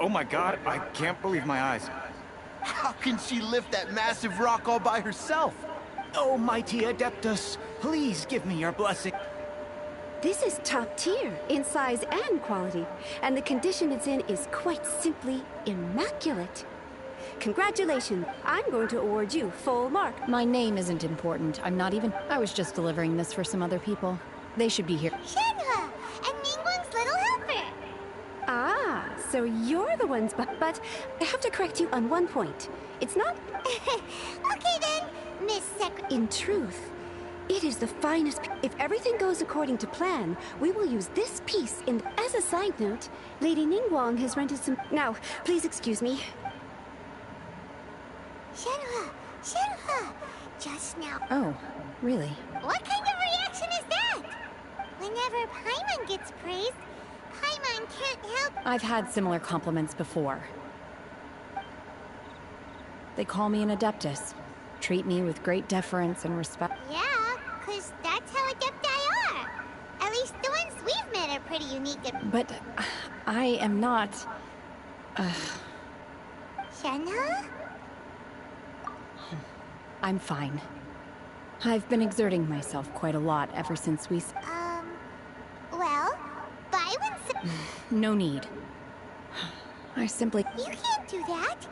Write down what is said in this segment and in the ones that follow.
Oh my god, I can't believe my eyes. How can she lift that massive rock all by herself? Oh, mighty Adeptus, please give me your blessing. This is top tier in size and quality, and the condition it's in is quite simply immaculate. Congratulations, I'm going to award you full mark. My name isn't important. I'm not even... I was just delivering this for some other people. They should be here. Shenhe, and Ningguang's little helper. Ah, so you're the ones, but I have to correct you on one point. It's not... Okay then, Miss In truth, it is the finest... If everything goes according to plan, we will use this piece in... As a side note, Lady Ningguang has rented some... Now, please excuse me. Shenhe, just now. Oh, really? What kind of reaction is that? Whenever Paimon gets praised, Paimon can't help... I've had similar compliments before. They call me an Adeptus. Treat me with great deference and respect. Yeah, 'cause that's how Adepti are. At least the ones we've met are pretty unique and... But I am not... Shenhe? I'm fine. I've been exerting myself quite a lot ever since we... Well, buy one... No need. I simply... You can't do that.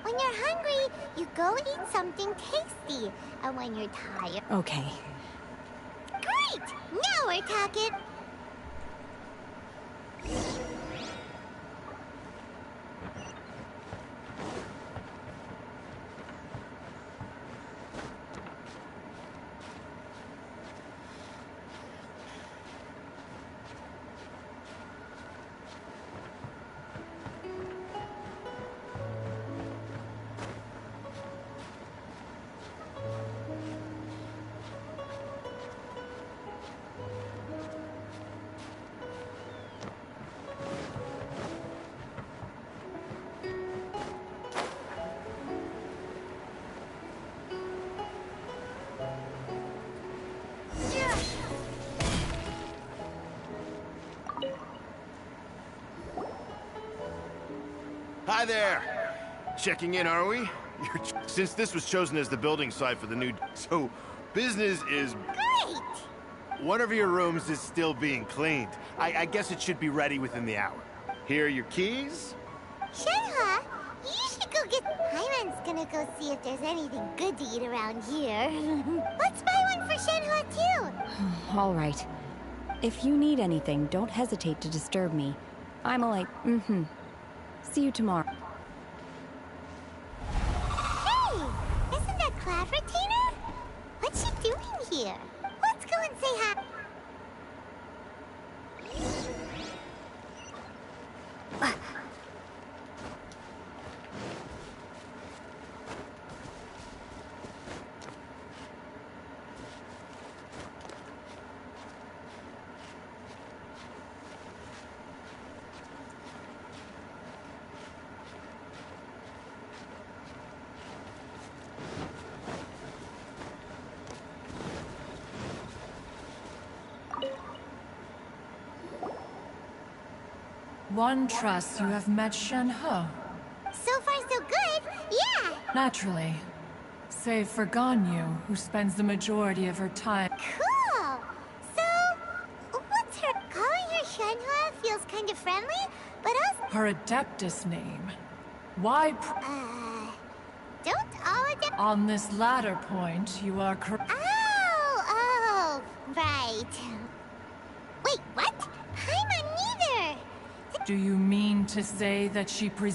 When you're hungry, you go eat something tasty. And when you're tired... Okay. Great! Now we're talking! Hi there! Checking in, are we? Since this was chosen as the building site for the new... So, business is... Great! One of your rooms is still being cleaned. I guess it should be ready within the hour. Here are your keys. Shenhe, you should go get... Paimon's gonna go see if there's anything good to eat around here. Let's buy one for Shenhe, too! All right. If you need anything, don't hesitate to disturb me. I'm See you tomorrow. Hey! Isn't that Claveratina? What's she doing here? Let's go and say hi. One trusts you have met Shenhe. So far so good, yeah! Naturally. Save for Ganyu, who spends the majority of her time... Cool! So, what's her... Calling her Shenhe feels kind of friendly, but also... Her Adeptus name. Why don't all Adeptus... On this latter point, you are correct. Oh, right. Wait, what? Paimon neither! Do you mean to say that she Well,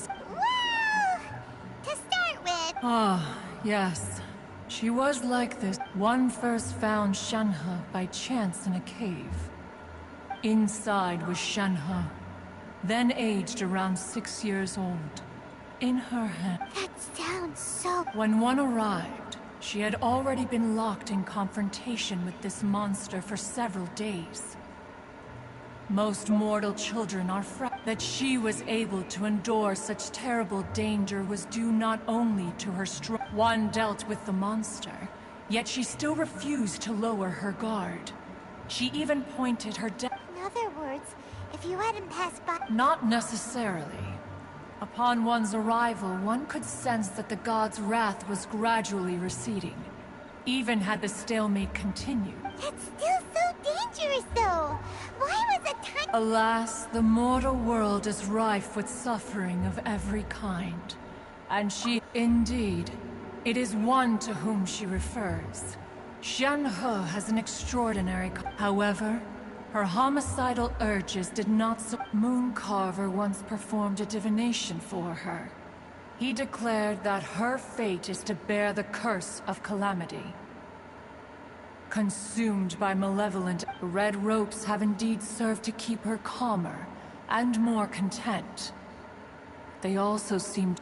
to start with... Ah, yes. She was like this. One first found Shenhe by chance in a cave. Inside was Shenhe, then aged around 6 years old. In her hand... That sounds so... When one arrived, she had already been locked in confrontation with this monster for several days. Most mortal children are that she was able to endure such terrible danger was due not only to her strength. One dealt with the monster, yet she still refused to lower her guard. She even pointed her In other words, if you hadn't passed by... Not necessarily. Upon one's arrival, one could sense that the god's wrath was gradually receding. Even had the stalemate continued. That's still so dangerous, though. Why was a time... Alas, the mortal world is rife with suffering of every kind. And she... Indeed, it is one to whom she refers. Shenhe has an extraordinary... However, her homicidal urges did not... Mooncarver once performed a divination for her. He declared that her fate is to bear the curse of calamity. Consumed by malevolent, red ropes have indeed served to keep her calmer and more content. They also seemed...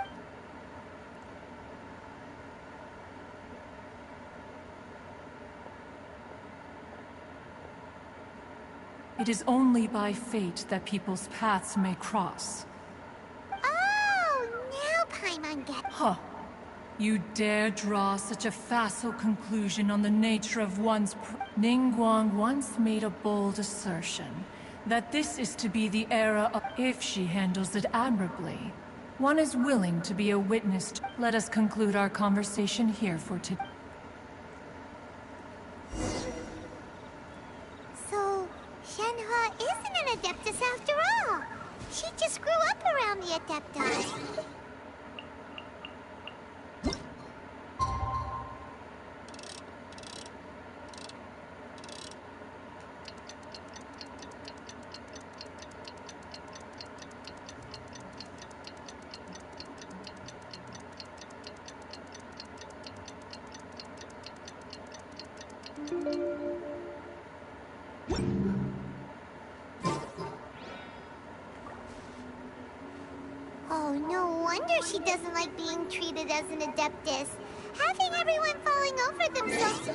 It is only by fate that people's paths may cross. Oh, now Paimon gets... Huh. You dare draw such a facile conclusion on the nature of one's... Ningguang once made a bold assertion that this is to be the era of... If she handles it admirably, one is willing to be a witness to... Let us conclude our conversation here for today. So, Shenhe isn't an Adeptus after all. She just grew up around the Adeptus. Oh, no wonder she doesn't like being treated as an Adeptus. Having everyone falling over themselves...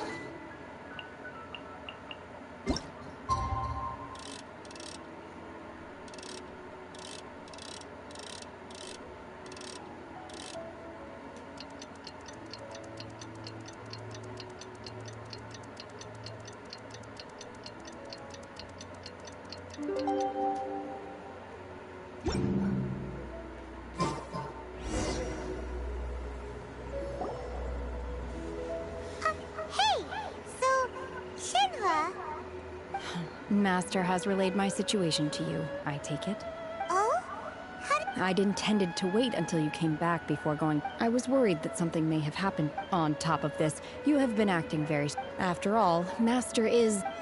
Master has relayed my situation to you, I take it. Oh? How did... I'd intended to wait until you came back before going. I was worried that something may have happened. On top of this, you have been acting very... After all, Master is... Sorry,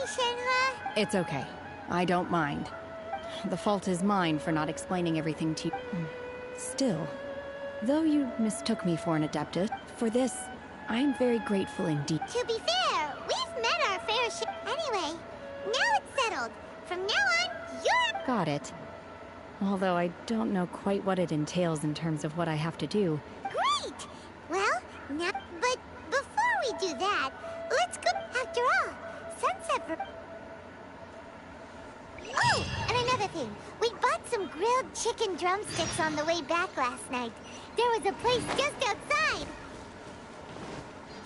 Shenhe. It's okay. I don't mind. The fault is mine for not explaining everything to you. Still, though you mistook me for an Adeptus, for this, I am very grateful indeed. To be fair, we've met our fair share. Anyway, now it's settled. From now on, you're... Got it. Although I don't know quite what it entails in terms of what I have to do. Great! Well, now... But before we do that, let's go... After all, sunset for... Oh, and another thing. We bought some grilled chicken drumsticks on the way back last night. There was a place just outside.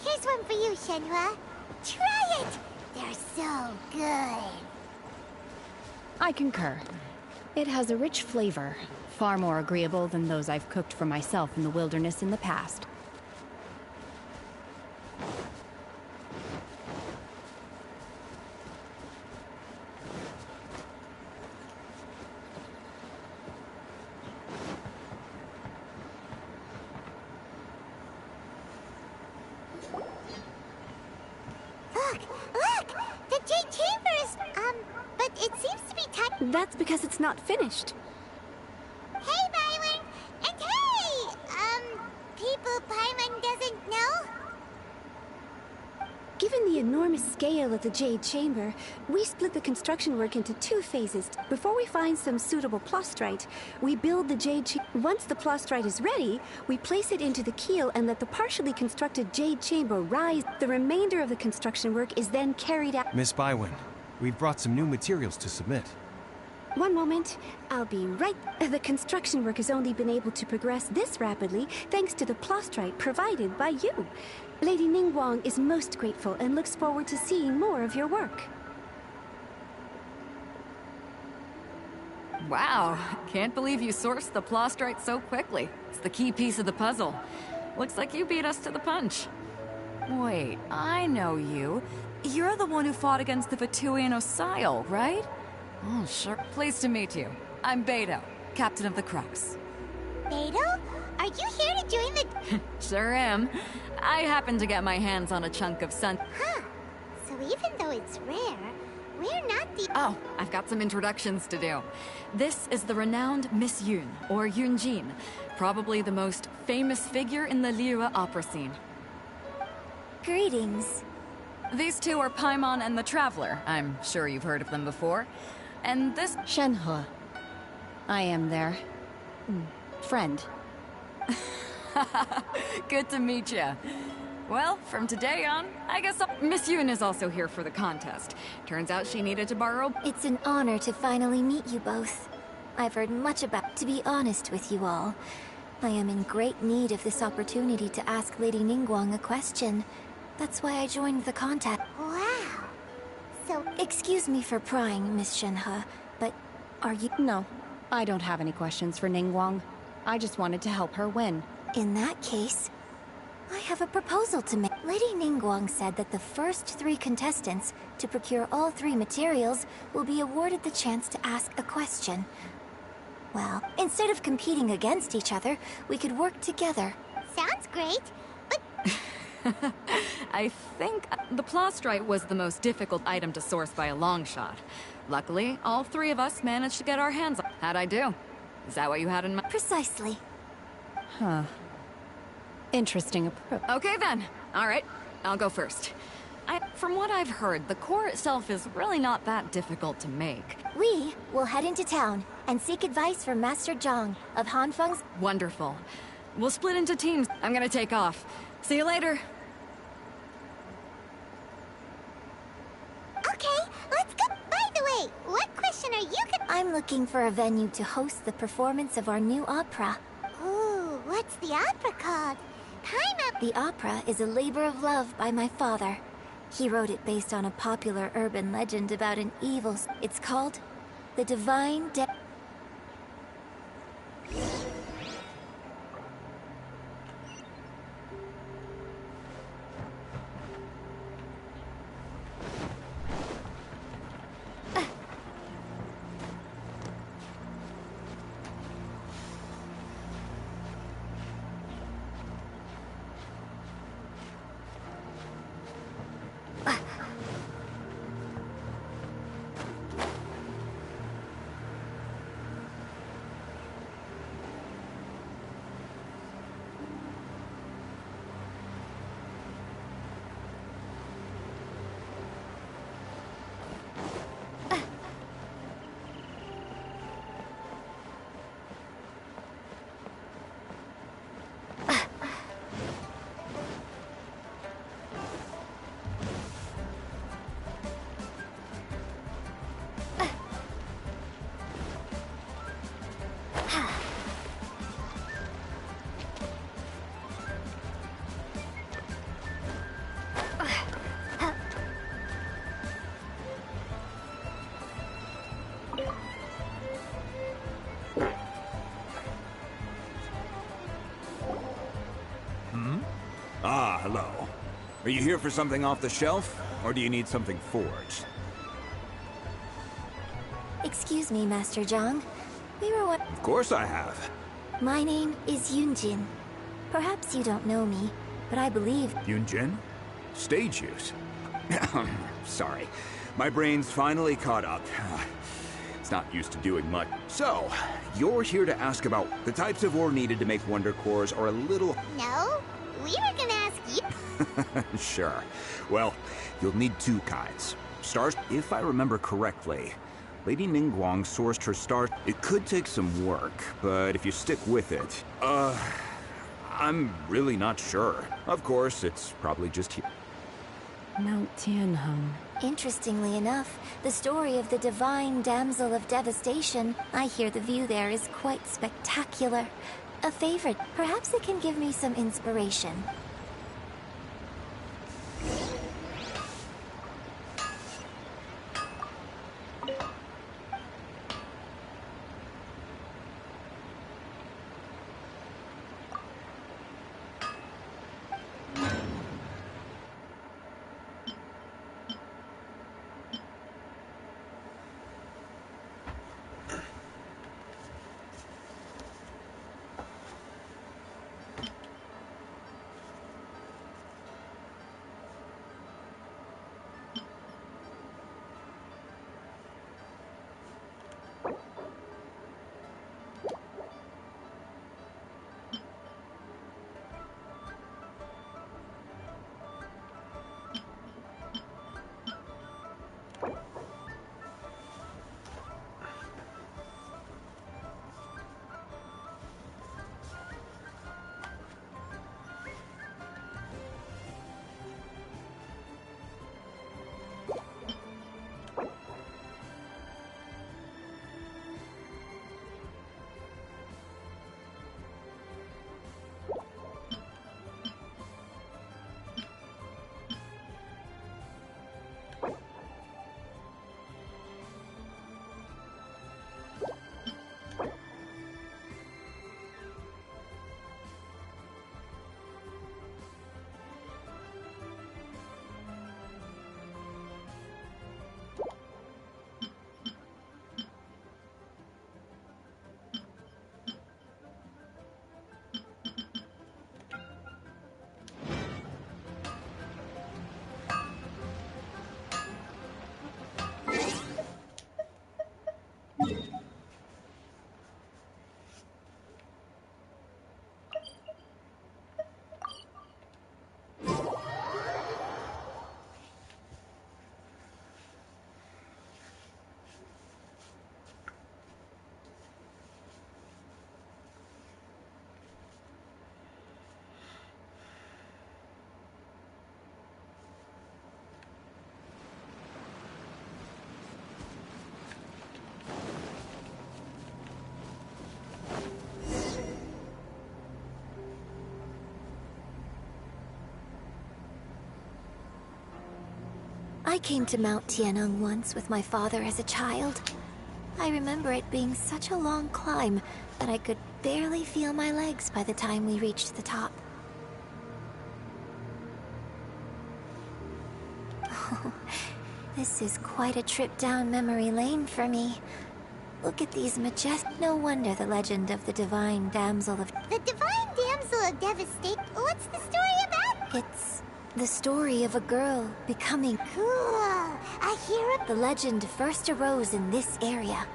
Here's one for you, Shenhe. Try it! They're so good. I concur. It has a rich flavor, far more agreeable than those I've cooked for myself in the wilderness in the past. Look! The Jade Chamber is... but it seems to be tight. That's because it's not finished. Hey, Byron! And hey! People Paimon doesn't know? Given the enormous scale of the Jade Chamber, we split the construction work into 2 phases. Before we find some suitable plastrite, we build the Jade Chamber. Once the plastrite is ready, we place it into the keel and let the partially constructed Jade Chamber rise. The remainder of the construction work is then carried out. Miss Bywin, we've brought some new materials to submit. One moment. I'll be right... The construction work has only been able to progress this rapidly thanks to the plastrite provided by you. Lady Ningguang is most grateful and looks forward to seeing more of your work. Wow, can't believe you sourced the plastrite so quickly. It's the key piece of the puzzle. Looks like you beat us to the punch. Wait, I know you. You're the one who fought against the Vatuian Osile, right? Oh, sure. Pleased to meet you. I'm Beto, captain of the Crux. Beto? Are you here to join the... Sure am. I happened to get my hands on a chunk of sun... Huh. So even though it's rare, we're not the... Oh, I've got some introductions to do. This is the renowned Miss Yun, or Yunjin, probably the most famous figure in the Liyue opera scene. Greetings. These two are Paimon and the Traveler. I'm sure you've heard of them before. And this... Shenhe. I am their... friend. Good to meet you. Well, from today on, I guess Miss Yun is also here for the contest. Turns out she needed to borrow... It's an honor to finally meet you both. I've heard much about... To be honest with you all, I am in great need of this opportunity to ask Lady Ningguang a question. That's why I joined the contest. Wow. So, excuse me for prying, Miss Shenhe, but are you... No, I don't have any questions for Ningguang. I just wanted to help her win. In that case, I have a proposal to make. Lady Ningguang said that the first 3 contestants to procure all 3 materials will be awarded the chance to ask a question. Well, instead of competing against each other, we could work together. Sounds great, but... I think the plastrite was the most difficult item to source by a long shot. Luckily, all 3 of us managed to get our hands on. How'd I do? Is that what you had in mind? Precisely. Huh. Interesting approach. Okay then. All right, I'll go first. From what I've heard, the core itself is really not that difficult to make. We will head into town and seek advice from Master Zhang of Hanfeng's... Wonderful. We'll split into teams. I'm gonna take off. See you later. Okay, let's go. By the way, what question are you I'm looking for a venue to host the performance of our new opera. Ooh, what's the opera called? Time up! The opera is a labor of love by my father. He wrote it based on a popular urban legend about an evil... It's called The Divine Ah, hello. Are you here for something off the shelf, or do you need something forged? Excuse me, Master Zhang. We were what... Of course I have. My name is Yunjin. Perhaps you don't know me, but I believe... Yunjin? Stage use? Sorry. My brain's finally caught up. It's not used to doing much. So, you're here to ask about the types of ore needed to make wonder cores are a little... No, we were gonna ask you. Sure. Well, you'll need 2 kinds. Stars, if I remember correctly, Lady Ningguang sourced her stars. It could take some work, but if you stick with it, I'm really not sure. Of course, it's probably just here. Mount Tianheng. Interestingly enough, the story of the divine damsel of devastation, I hear the view there is quite spectacular. A favorite. Perhaps it can give me some inspiration. I came to Mount Tianeng once with my father as a child. I remember it being such a long climb that I could barely feel my legs by the time we reached the top. Oh, this is quite a trip down memory lane for me. Look at these majestic... No wonder the legend of the Divine Damsel of... The Divine Damsel of Devastate? What's the story about? It's the story of a girl becoming... Cool. I hear it. The legend first arose in this area.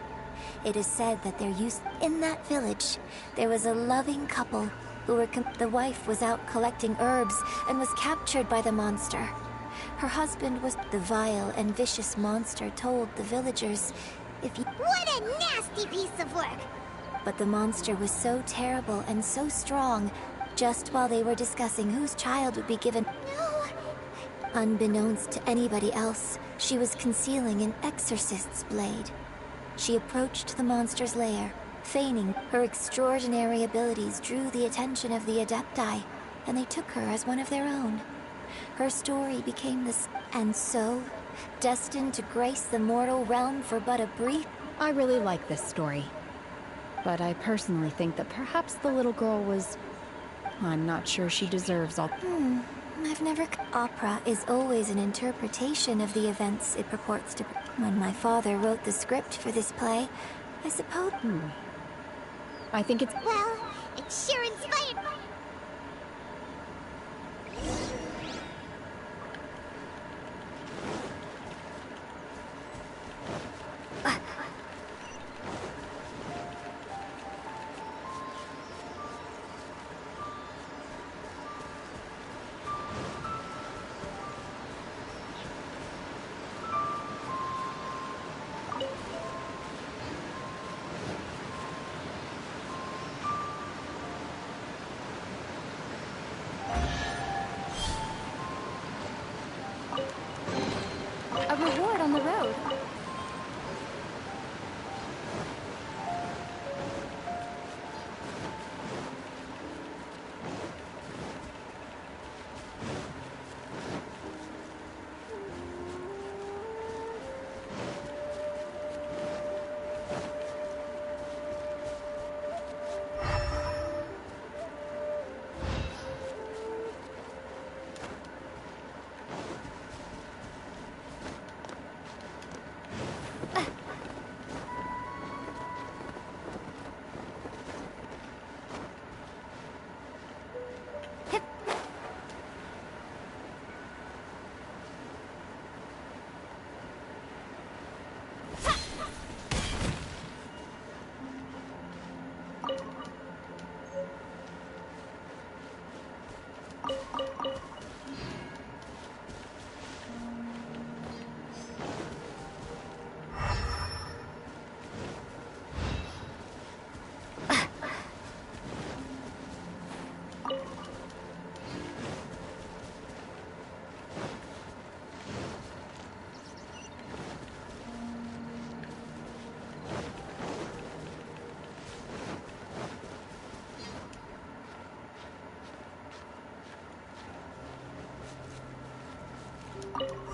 It is said that there used... In that village, there was a loving couple who were... The wife was out collecting herbs and was captured by the monster. Her husband was... The vile and vicious monster told the villagers... If you... What a nasty piece of work! But the monster was so terrible and so strong, just while they were discussing whose child would be given... No! Unbeknownst to anybody else, she was concealing an exorcist's blade. She approached the monster's lair, feigning. Her extraordinary abilities drew the attention of the Adepti, and they took her as one of their own. Her story became this... And so... destined to grace the mortal realm for but a brief... I really like this story. But I personally think that perhaps the little girl was... I'm not sure she deserves all... I've never... Opera is always an interpretation of the events it purports to... When my father wrote the script for this play, I suppose... I think it's... Well, it sure inspired... A reward on the road.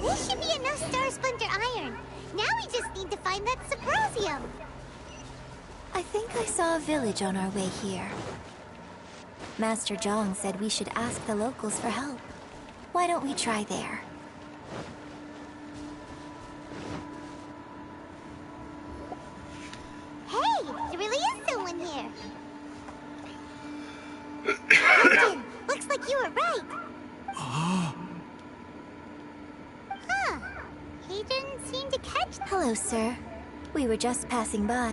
This should be enough Star Splinter Iron. Now we just need to find that Subrosium. I think I saw a village on our way here. Master Zhang said we should ask the locals for help. Why don't we try there? Hey, there really is someone here. Captain, looks like you were right. Huh. He didn't seem to catch... Hello, sir. We were just passing by.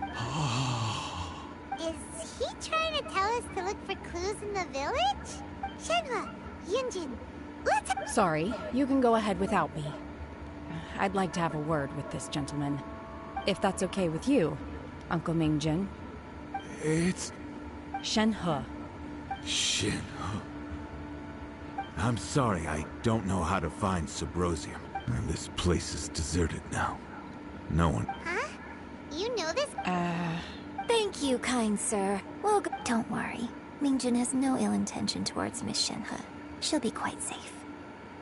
Is he trying to tell us to look for clues in the village? Shenhua, Yunjin, let's... Sorry, you can go ahead without me. I'd like to have a word with this gentleman. If that's okay with you, Uncle Mingjin. It's... Shenhe. Shenhe. I'm sorry, I don't know how to find Subrosium. And this place is deserted now. No one... Huh? You know this? Thank you, kind sir. Well, don't worry. Mingjin has no ill intention towards Miss Shenhe. She'll be quite safe.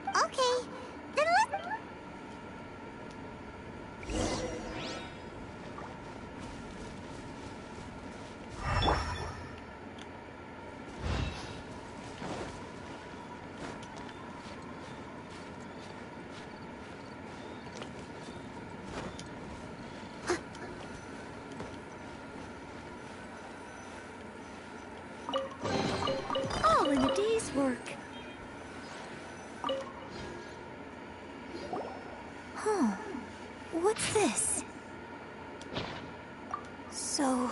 Okay, then let's... What's this? So...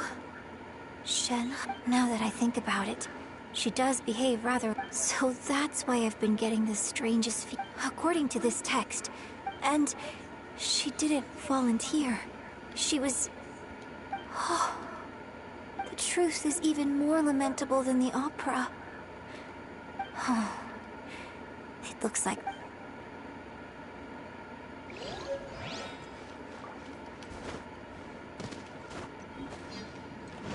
Shen... Now that I think about it, she does behave rather... So that's why I've been getting the strangest according to this text. And... she didn't volunteer. She was... Oh... The truth is even more lamentable than the opera. Oh... It looks like...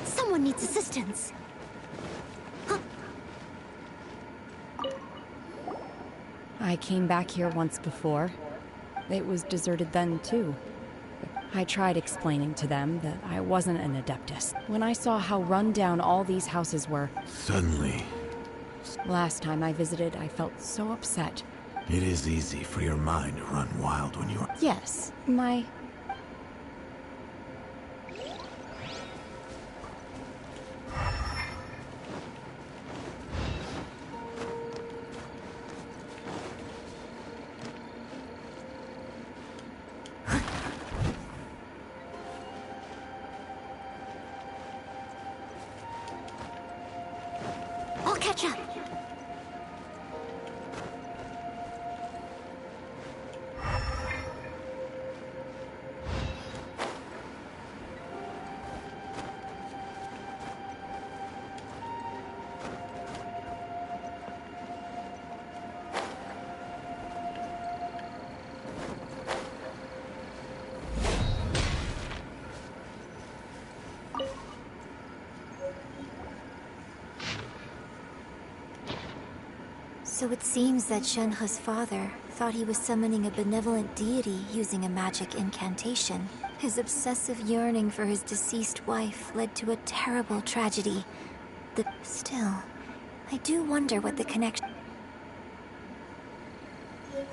Someone needs assistance. I came back here once before. It was deserted then, too. I tried explaining to them that I wasn't an Adeptus. When I saw how run down all these houses were... Suddenly... Last time I visited, I felt so upset. It is easy for your mind to run wild when you're... Yes, my... I'll catch up. So it seems that Shenhe's father thought he was summoning a benevolent deity using a magic incantation. His obsessive yearning for his deceased wife led to a terrible tragedy. Still, I do wonder what the connection...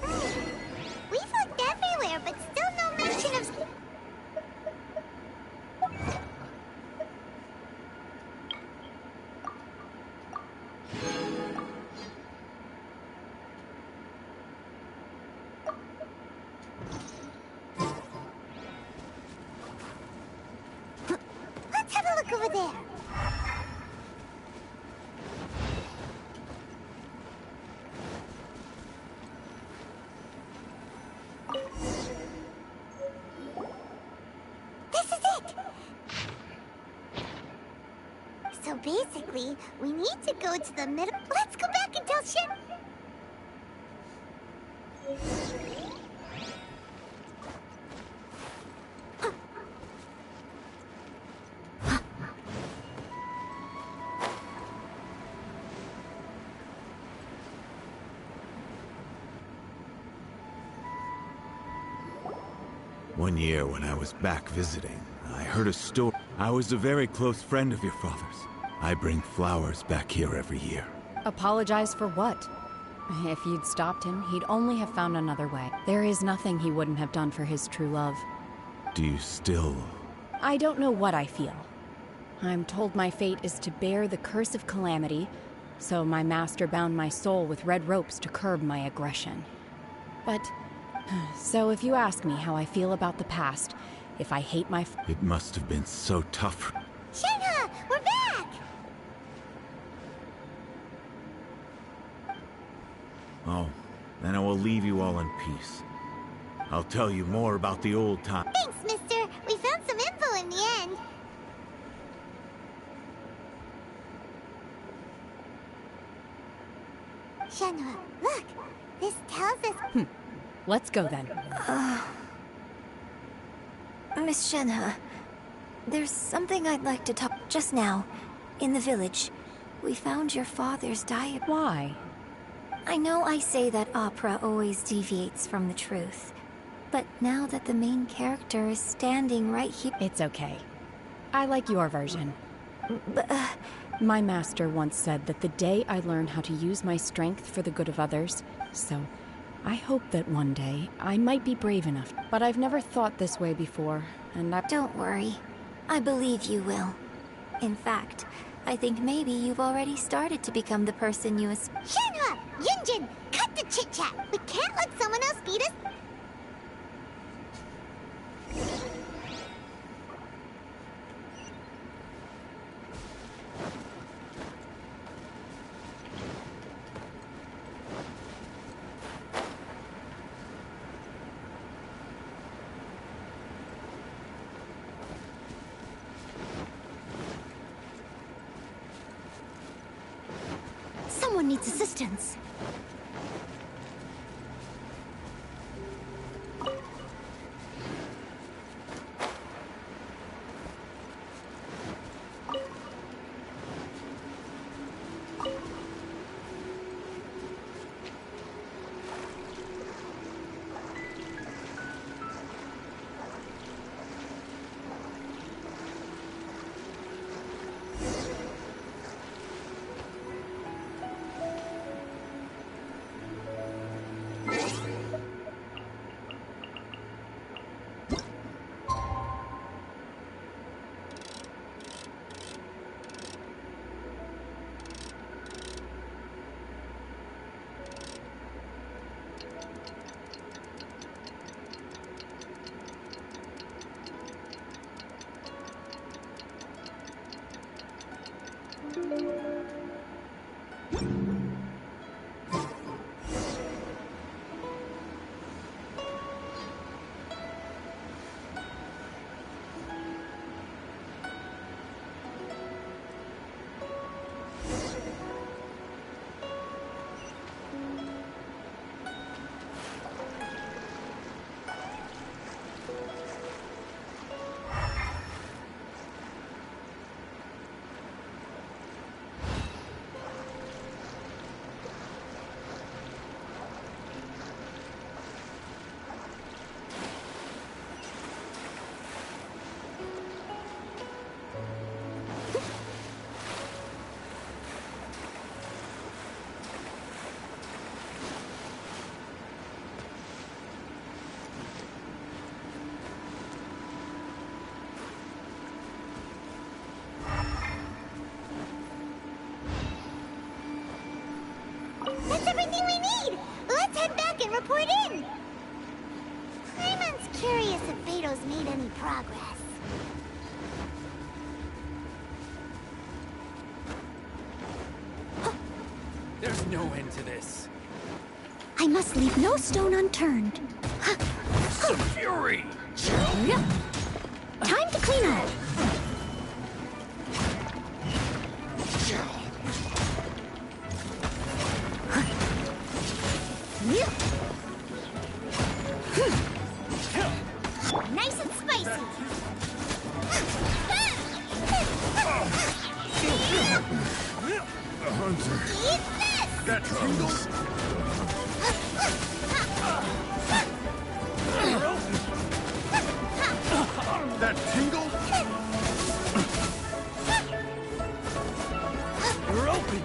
We've looked everywhere, but still no mention of... Let's have a look over there. This is it! So basically, we need to go to the middle... Let's go back and tell Shen... One year when I was back visiting, I heard a story. I was a very close friend of your father's. I bring flowers back here every year. Apologize for what? If you'd stopped him, he'd only have found another way. There is nothing he wouldn't have done for his true love. Do you still... I don't know what I feel. I'm told my fate is to bear the curse of calamity, so my master bound my soul with red ropes to curb my aggression. But... So if you ask me how I feel about the past, if I hate my... It must have been so tough. Shenhe, we're back! Oh, then I will leave you all in peace. I'll tell you more about the old time. Thanks, mister. We found some info in the end. Shenhe, look! This tells us... Let's go then. Miss Shenhe, there's something I'd like to talk... Just now, in the village, we found your father's diary. Why? I know I say that opera always deviates from the truth, but now that the main character is standing right here... It's okay. I like your version. But, My master once said that the day I learn how to use my strength for the good of others, so... I hope that one day I might be brave enough, but I've never thought this way before, and I... Don't worry. I believe you will. In fact, I think maybe you've already started to become the person you Shenhe! Yunjin! Cut the chit-chat! We can't let someone else beat us! needs assistance. That's everything we need! Let's head back and report in! Paimon's curious if Beto's made any progress. There's no end to this. I must leave no stone unturned. Some fury! Time to clean up. Nice and spicy! The hunter. Eat this! That tingles. That tingle? You're open!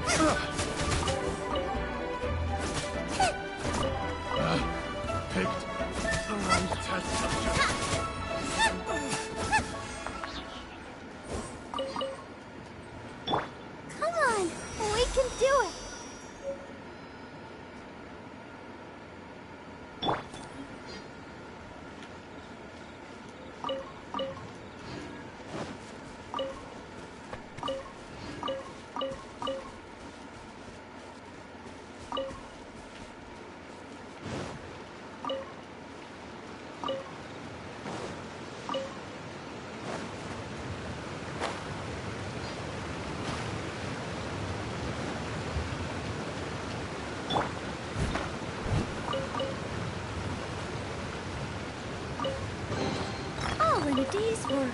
Picked the wrong test subject. Come on, we can do it! All in a day's work.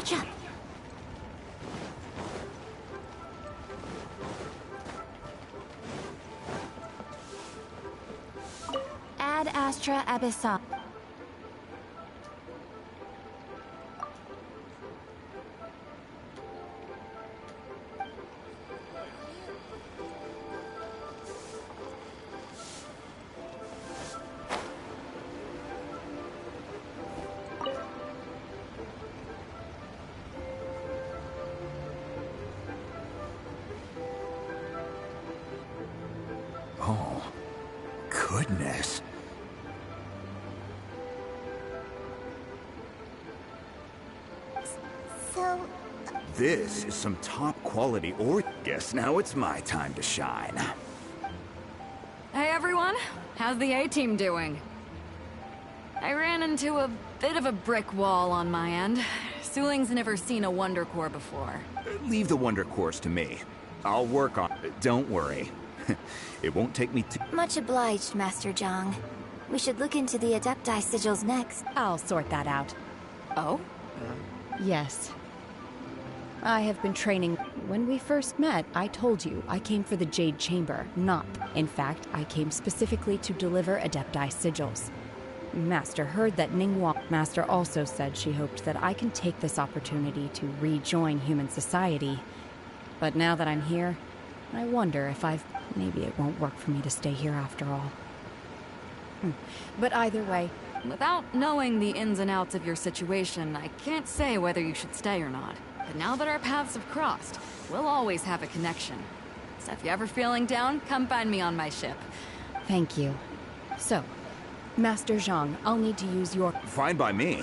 Jump. Ad Astra Abyssal. Oh, goodness. So, This is some top quality ore. Guess now it's my time to shine. Hey everyone, how's the A-team doing? I ran into a bit of a brick wall on my end. Suling's never seen a Wonder Core before. Leave the Wonder Cores to me. I'll work on it. Don't worry. It won't take me too... Much obliged, Master Zhang. We should look into the Adepti sigils next. I'll sort that out. Oh? Yes. I have been training. When we first met, I told you I came for the Jade Chamber, not. In fact, I came specifically to deliver Adepti sigils. Master heard that Ningguang. Master also said she hoped that I can take this opportunity to rejoin human society. But now that I'm here, I wonder if maybe it won't work for me to stay here after all. But either way... Without knowing the ins and outs of your situation, I can't say whether you should stay or not. But now that our paths have crossed, we'll always have a connection. So if you're ever feeling down, come find me on my ship. Thank you. So, Master Zhang, I'll need to use your... Fine by me.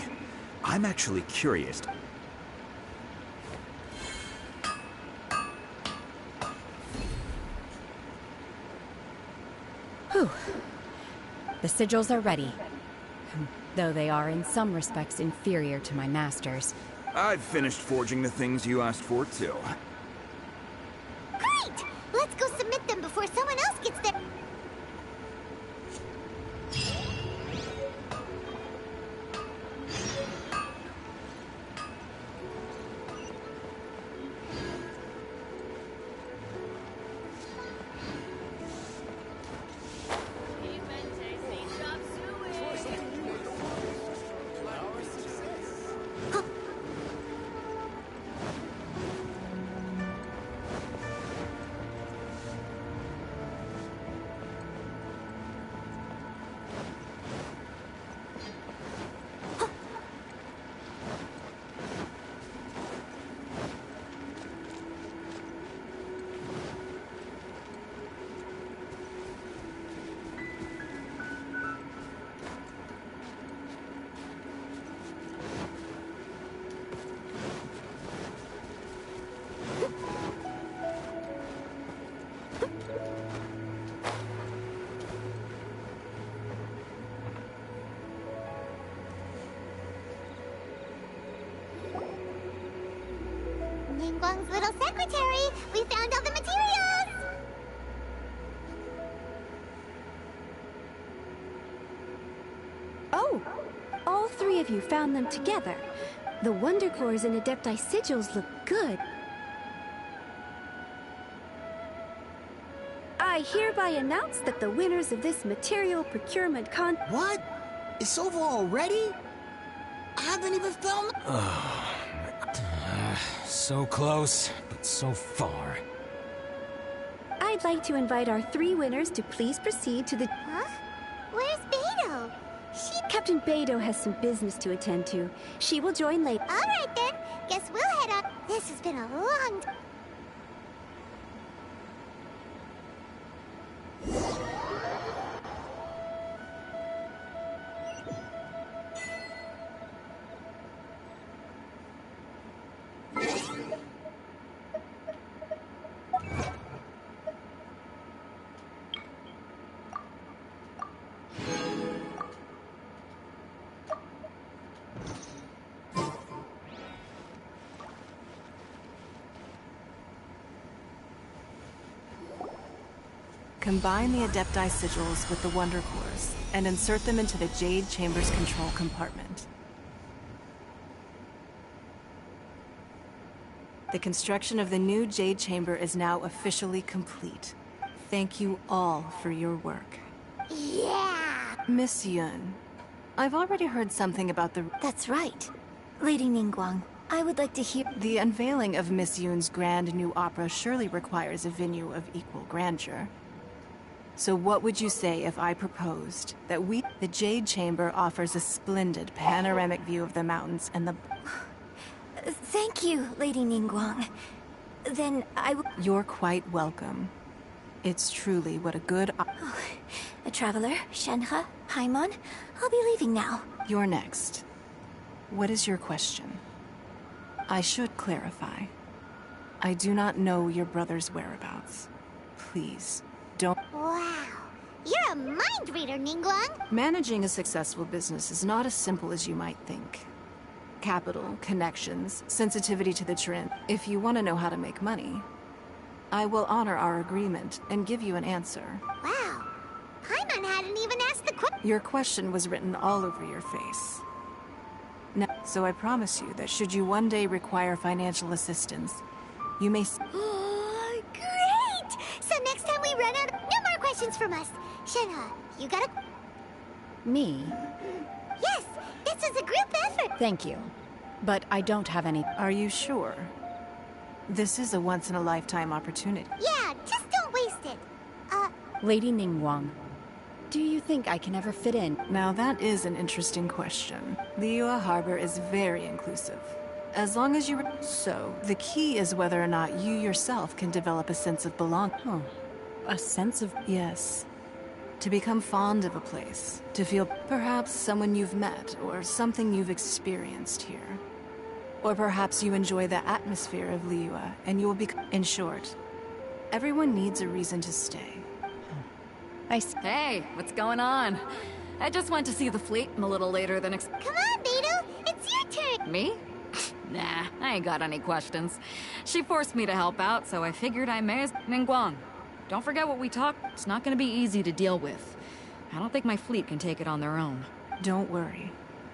I'm actually curious. Whew. The sigils are ready. Though they are in some respects inferior to my master's. I've finished forging the things you asked for, too. great! Let's go submit them before someone else gets there. Ningguang's little secretary! We found all the materials! Oh! All three of you found them together. The Wonder Cores and Adepti sigils look good. I hereby announce that the winners of this material procurement What? It's over already? I haven't even found... So close, but so far. I'd like to invite our three winners to please proceed to the... Huh? Where's Beidou? Captain Beidou has some business to attend to. She will join later. Alright then, guess we'll head on. This has been a long time. Combine the Adepti sigils with the Wonder Cores, and insert them into the Jade Chamber's control compartment. The construction of the new Jade Chamber is now officially complete. Thank you all for your work. Yeah! Miss Yun, I've already heard something about the... That's right. Lady Ningguang, I would like to hear... The unveiling of Miss Yun's grand new opera surely requires a venue of equal grandeur. So what would you say if I proposed that the Jade Chamber offers a splendid panoramic view of the mountains and the... Thank you, Lady Ningguang. Then You're quite welcome. It's truly what a good... A traveler, Shenhe, Paimon, I'll be leaving now. You're next. What is your question? I should clarify. I do not know your brother's whereabouts. Please, don't... Wow. You're a mind reader, Ningguang. Managing a successful business is not as simple as you might think. Capital, connections, sensitivity to the trend. If you want to know how to make money, I will honor our agreement and give you an answer. Wow. Paimon hadn't even asked the question. Your question was written all over your face. Now, so I promise you that should you one day require financial assistance, you may... Oh, great! So next time we run out, no more questions from us. Shenhe, you gotta... Me? Yes, this is a group effort. Thank you. But I don't have any... Are you sure? This is a once-in-a-lifetime opportunity. Yeah, just don't waste it. Lady Ningguang, do you think I can ever fit in? Now that is an interesting question. Liyue Harbor is very inclusive. As long as you... So, the key is whether or not you yourself can develop a sense of belonging. Oh, a sense of... Yes. To become fond of a place. To feel perhaps someone you've met, or something you've experienced here. Or perhaps you enjoy the atmosphere of Liyue, and you will be... In short, everyone needs a reason to stay. Hey, what's going on? I just went to see the fleet a little later than Come on, Beidou! It's your turn! Me? Nah, I ain't got any questions. She forced me to help out, so I figured I may as... Ningguang, don't forget what we talked. It's not gonna be easy to deal with. I don't think my fleet can take it on their own. Don't worry.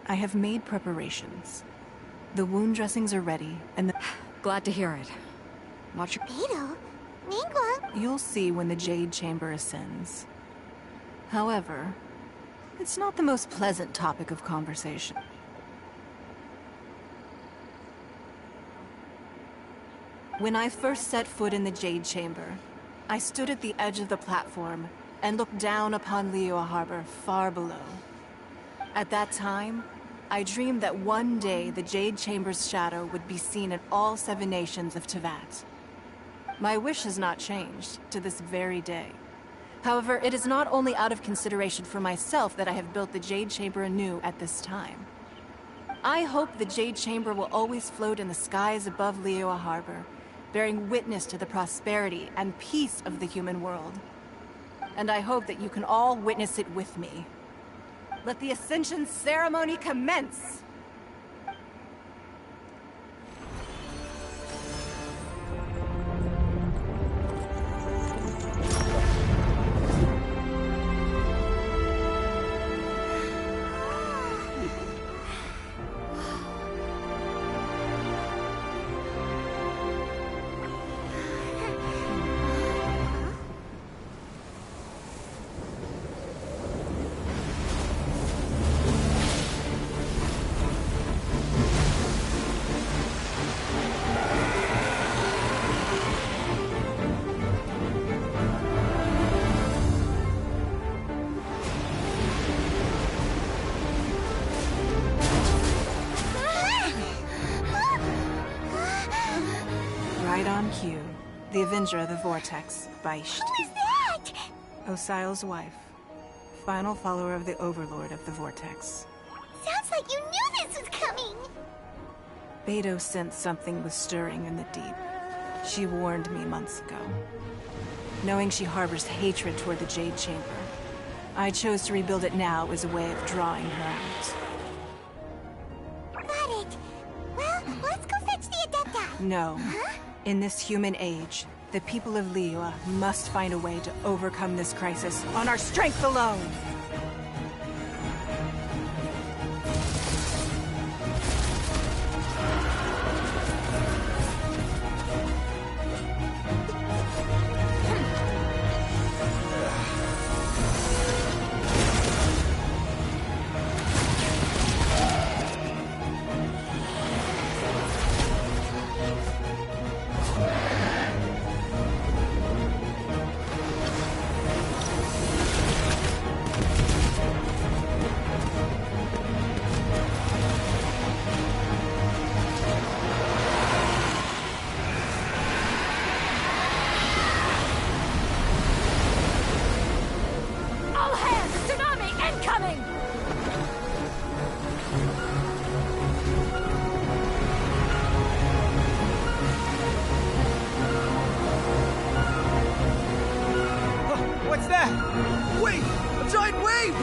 I have made preparations. The wound dressings are ready, and the... Glad to hear it. Watch your... Beidou? Ningguang? You'll see when the Jade Chamber ascends. However, it's not the most pleasant topic of conversation. When I first set foot in the Jade Chamber, I stood at the edge of the platform and looked down upon Liyue Harbor far below. At that time, I dreamed that one day the Jade Chamber's shadow would be seen in all 7 nations of Teyvat. My wish has not changed to this very day. However, it is not only out of consideration for myself that I have built the Jade Chamber anew at this time. I hope the Jade Chamber will always float in the skies above Liyue Harbor, bearing witness to the prosperity and peace of the human world. And I hope that you can all witness it with me. Let the Ascension ceremony commence! Right on cue. The Avenger of the Vortex, Beisht. Who is that? Osial's wife. Final follower of the Overlord of the Vortex. Sounds like you knew this was coming! Beidou sensed something was stirring in the deep. She warned me months ago. Knowing she harbors hatred toward the Jade Chamber, I chose to rebuild it now as a way of drawing her out. Got it. Well, let's go fetch the Adepta. No. Huh? In this human age, the people of Liyue must find a way to overcome this crisis on our strength alone! that? Wait! A giant wave!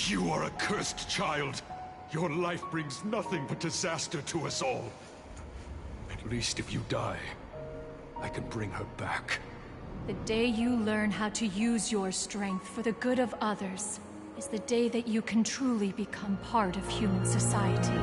You are a cursed child. Your life brings nothing but disaster to us all. At least if you die, I can bring her back. The day you learn how to use your strength for the good of others is the day that you can truly become part of human society.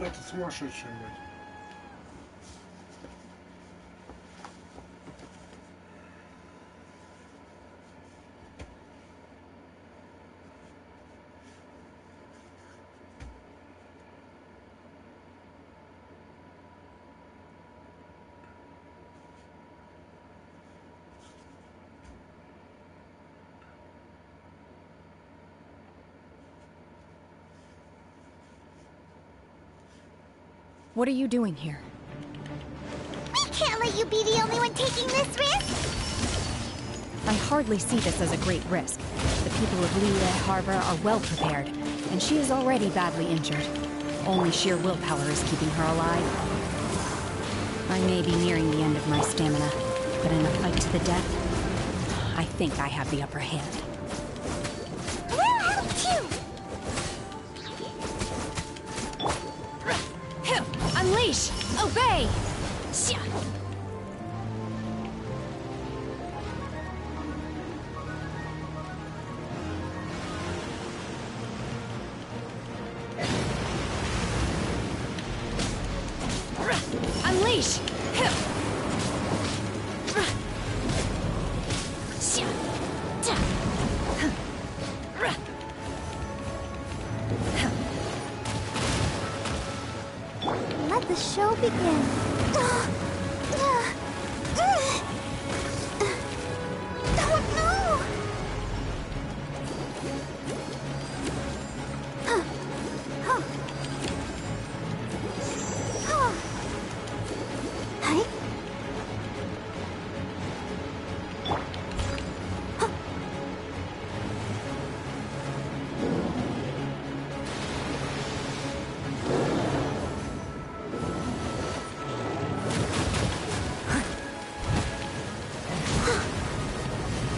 Это сумасшедший, блядь. What are you doing here? We can't let you be the only one taking this risk! I hardly see this as a great risk. The people of Liyue Harbor are well prepared, and she is already badly injured. Only sheer willpower is keeping her alive. I may be nearing the end of my stamina, but in a fight to the death, I think I have the upper hand. We'll help too! Unleash! Obey! Xia! Unleash! Let the show begin. Oh no! Hey?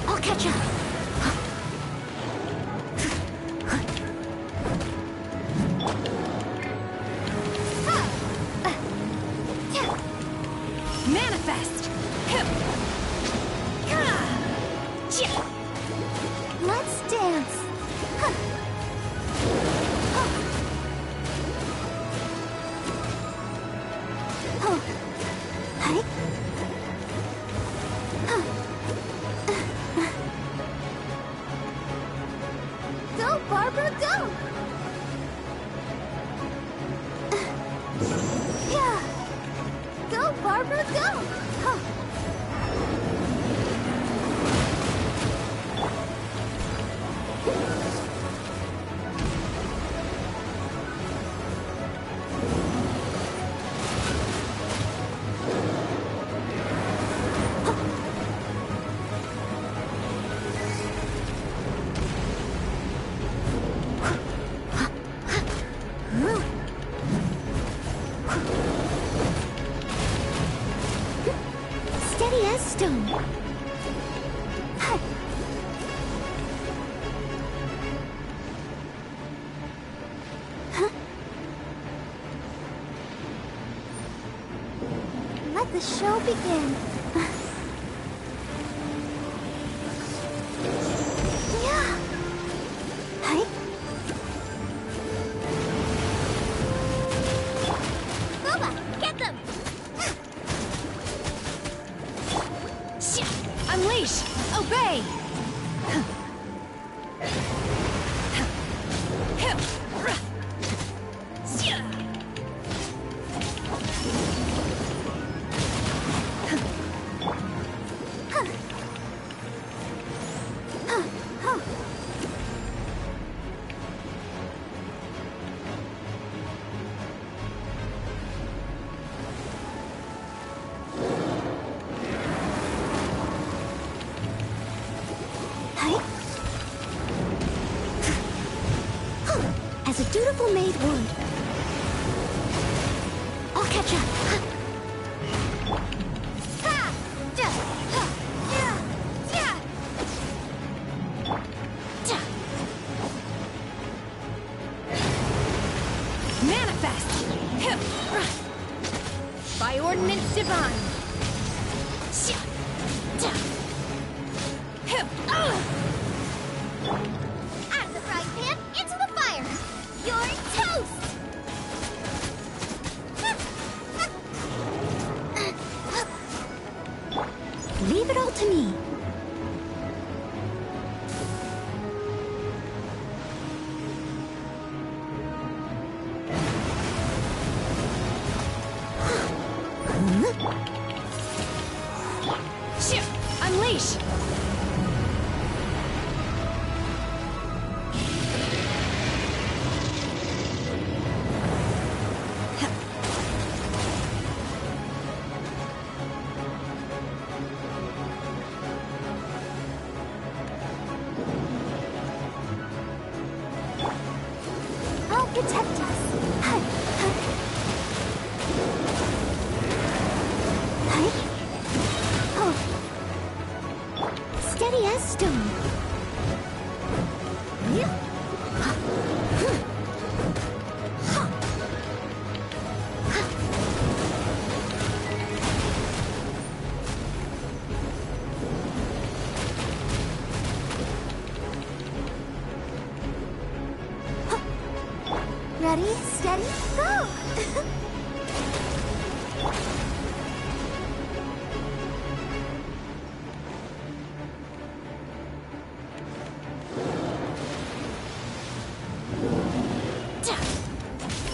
I'll catch up. Manifest! Let's dance. Hey? Go, Barbara, go! Yeah. Go, Barbara, go! stone. Let the show begin. Yeah. Hi. Boba, get them. Unleash! Obey! As a dutiful maid would. I'll catch up. Manifest! By ordinance divine! Out of the frying pan, into the fire! You're toast! Leave it all to me. Unleash! I'll protect us. Steady as stone. Ready, steady, go!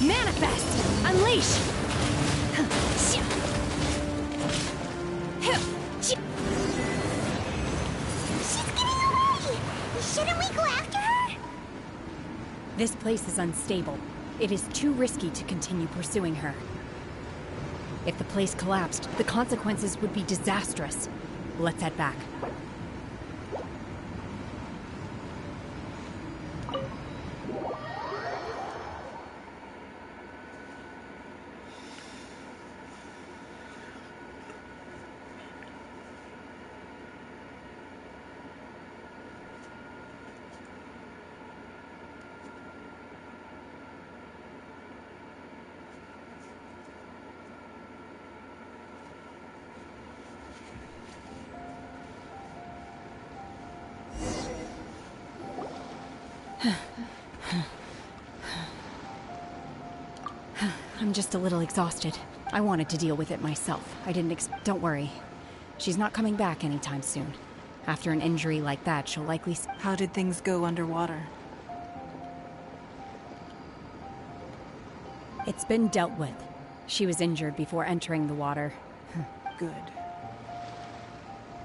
Manifest! Unleash! She's getting away! Shouldn't we go after her? This place is unstable. It is too risky to continue pursuing her. If the place collapsed, the consequences would be disastrous. Let's head back. I'm just a little exhausted. I wanted to deal with it myself. I didn't Don't worry. She's not coming back anytime soon. After an injury like that, she'll likely... How did things go underwater? It's been dealt with. She was injured before entering the water. Good.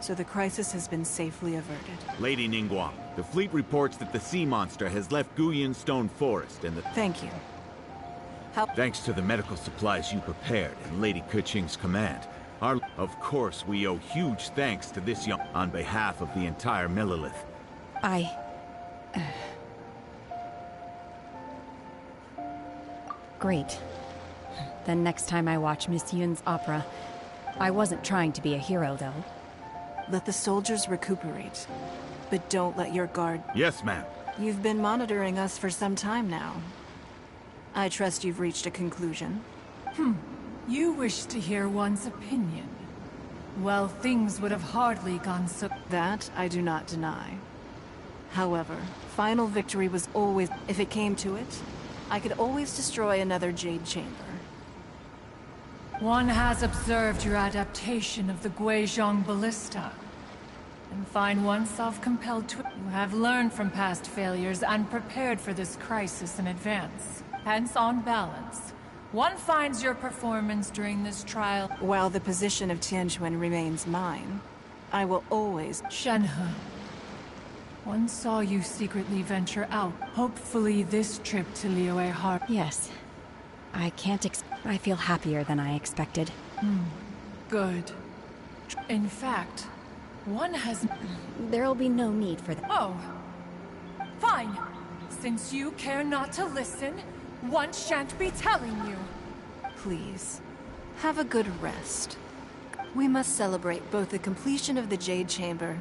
So the crisis has been safely averted. Lady Ningguang, the fleet reports that the sea monster has left Guyan Stone Forest and the... Thank you. Thanks to the medical supplies you prepared and Lady Keqing's command, of course we owe huge thanks to this young... on behalf of the entire Millelith. Great. Then next time I watch Miss Yun's opera, I wasn't trying to be a hero, though. Let the soldiers recuperate. But don't let your guard... Yes, ma'am. You've been monitoring us for some time now. I trust you've reached a conclusion. You wish to hear one's opinion. Well, things would have hardly gone so... That I do not deny. However, final victory was always... If it came to it, I could always destroy another Jade Chamber. One has observed your adaptation of the Guizhong Ballista, and find oneself compelled to... You have learned from past failures and prepared for this crisis in advance. Hence, on balance, one finds your performance during this trial... While the position of Tianquan remains mine, I will always... Shenhe, one saw you secretly venture out. Hopefully this trip to Liyue Harbor... Yes. I can't I feel happier than I expected. Good. In fact, one has... There'll be no need for that. Oh. Fine. Since you care not to listen, one shan't be telling you. Please, have a good rest. We must celebrate both the completion of the Jade Chamber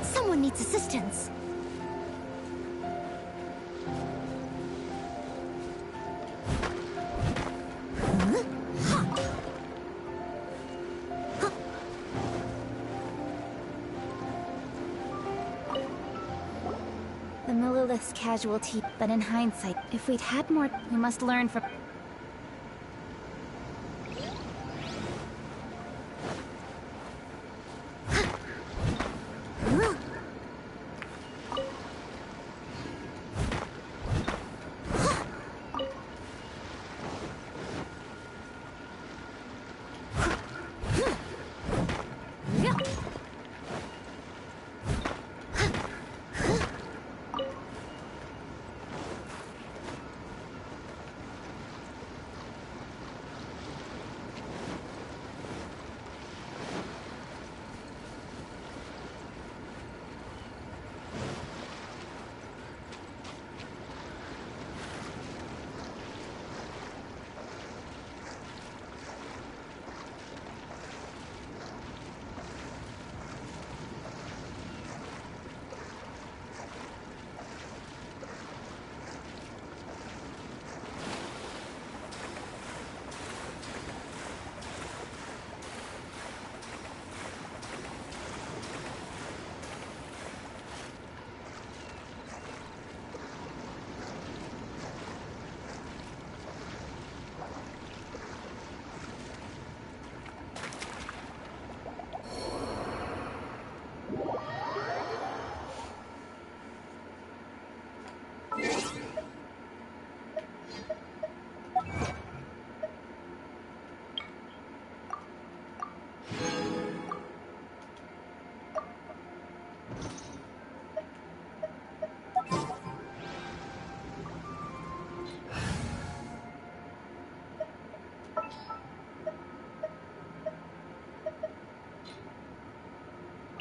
Someone needs assistance. The Millilith's casualty, but in hindsight, if we'd had more, we must learn from...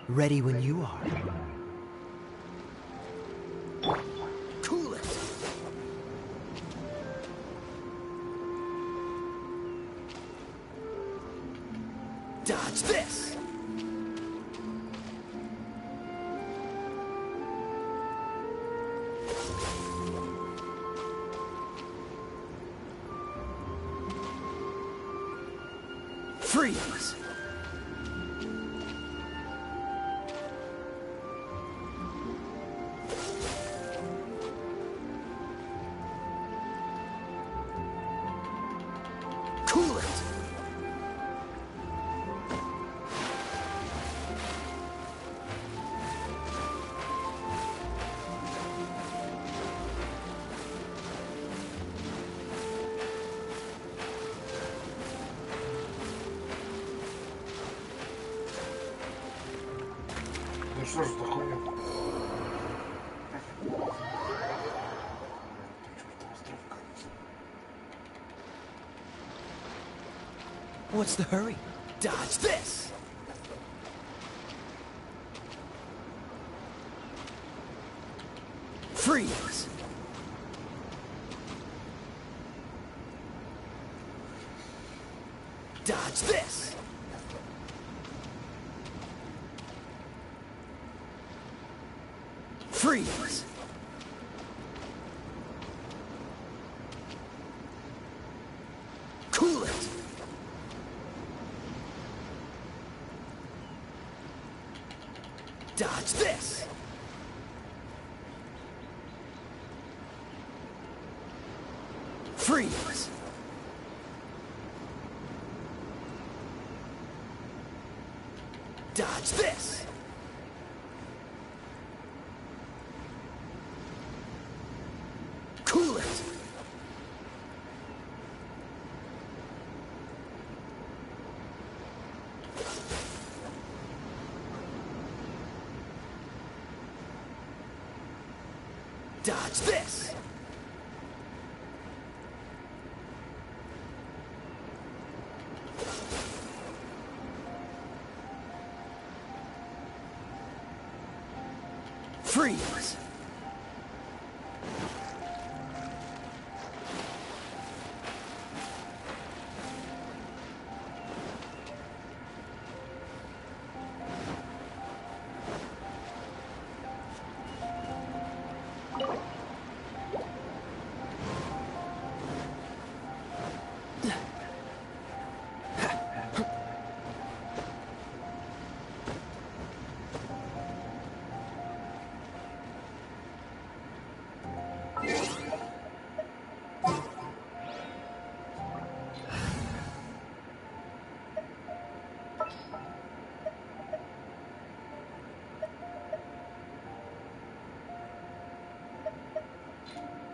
Ready when you are. Cool it. Dodge this. Freeze. Cool it. What's the hurry? Dodge this! Freeze! Dodge this! Freeze! Cool it! Dodge this! Freeze! Dodge this! Cool it! Dodge this! Freeze!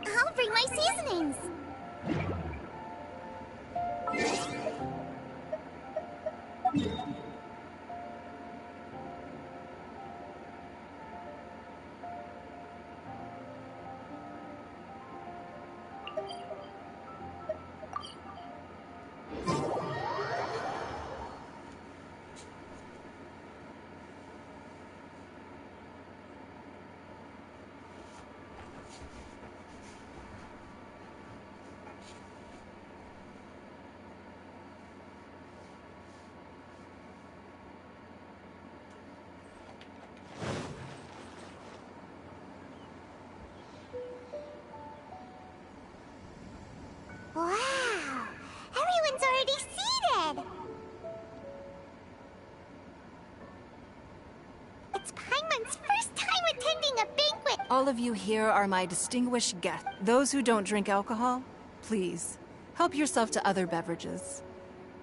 I'll bring my seasonings. Wow! Everyone's already seated! It's Paimon's first time attending a banquet! All of you here are my distinguished guests. Those who don't drink alcohol, please, help yourself to other beverages.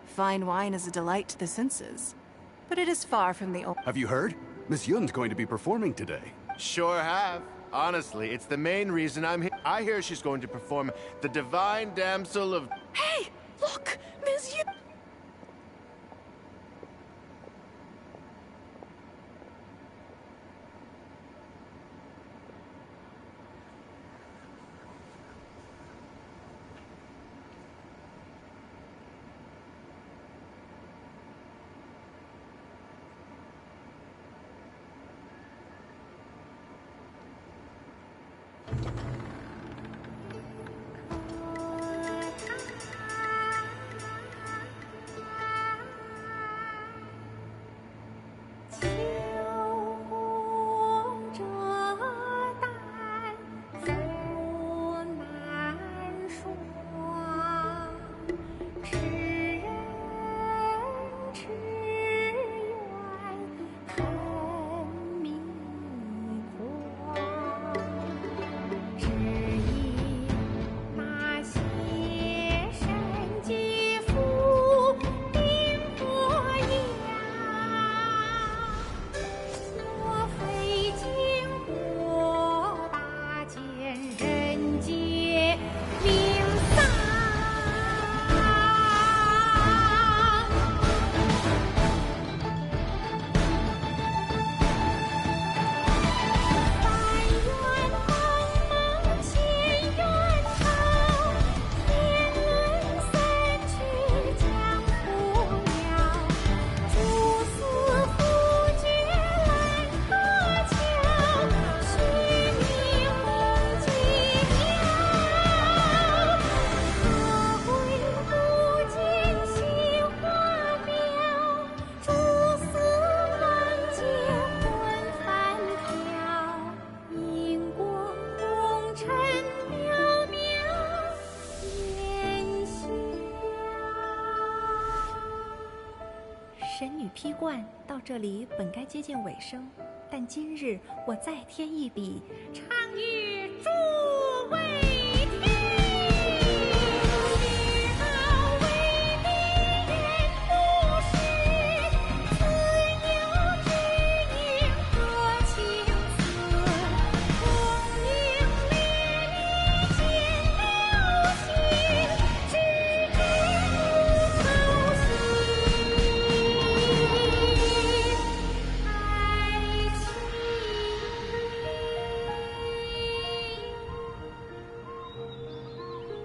Fine wine is a delight to the senses, but it is far from the Have you heard? Miss Yun's going to be performing today. Sure have. Honestly, it's the main reason I'm here. I hear she's going to perform the Divine Damsel of... Hey! Look! Miss Yu... 批冠到这里本该接近尾声，但今日我再添一笔，唱与诸位听。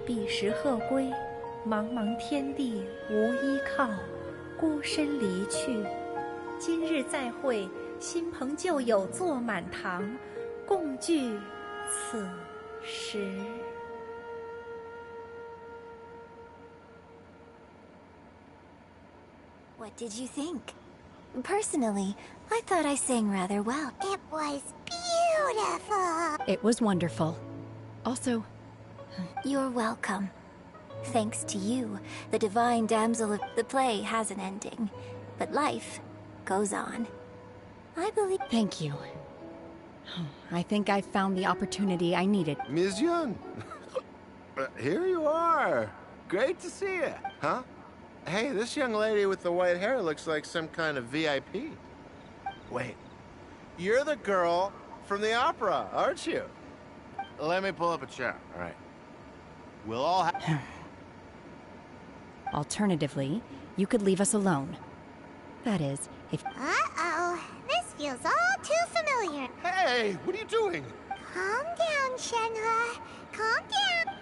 彼时鹤归，茫茫天地无依靠，孤身离去。今日再会，新朋旧友坐满堂，共聚此时。What did you think? Personally, I thought I sang rather well. It was beautiful. It was wonderful. Also, you're welcome. Thanks to you, the divine damsel of the play has an ending, but life goes on. I believe. Thank you. I think I found the opportunity I needed. Ms. Yun, here you are. Great to see you. Huh? Hey, this young lady with the white hair looks like some kind of VIP. Wait, you're the girl from the opera, aren't you? Let me pull up a chair, all right? We'll all have... Alternatively, you could leave us alone. That is, if... Uh-oh, this feels all too familiar. Hey, what are you doing? Calm down, Shenhua. Calm down.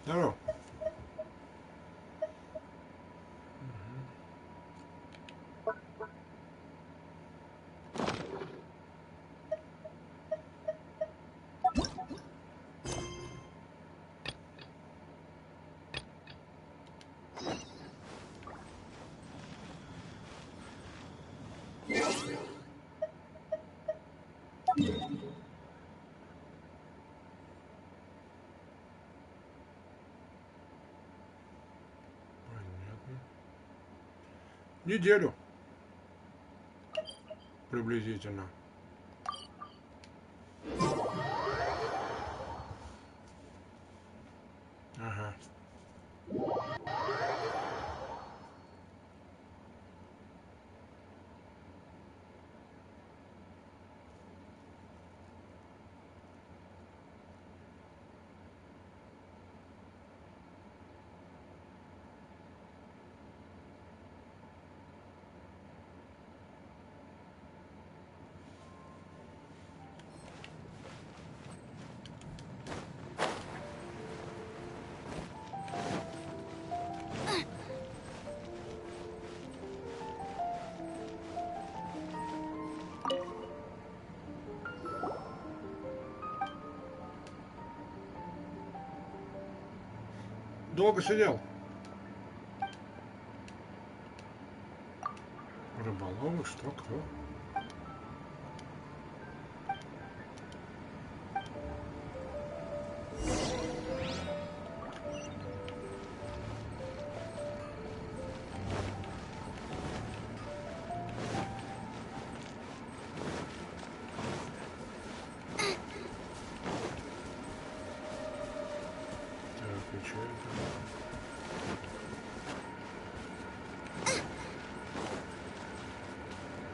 Здорово. Неделю. Приблизительно. Ага. Долго сидел. Рыболовы, что, кто?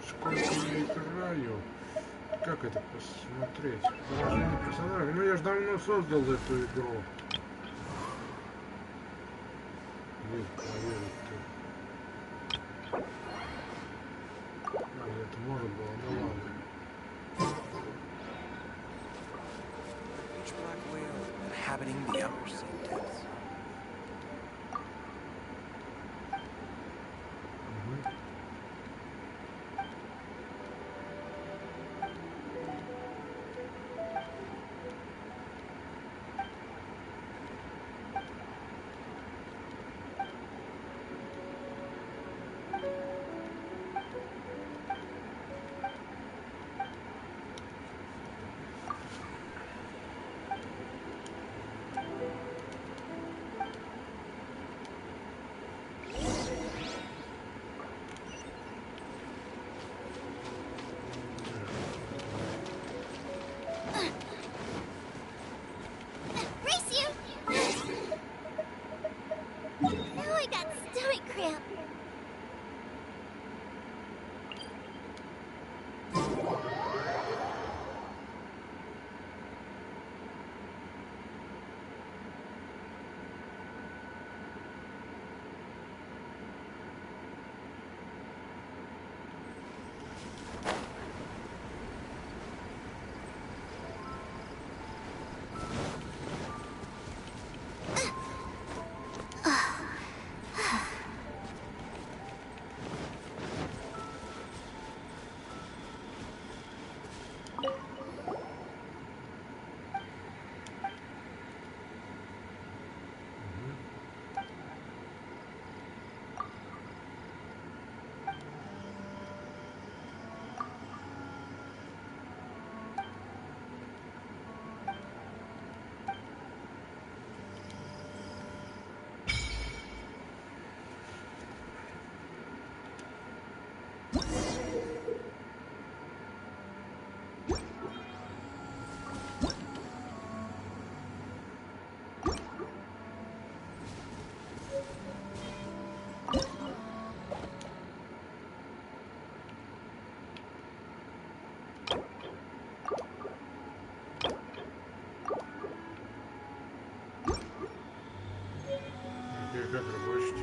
Сколько я играю? Как это посмотреть? Положение персонажа. Ну я же давно создал эту игру. Вид проверить. Это может было, ну ладно. Each black whale inhabiting the outer sea depths. Как рыбачить?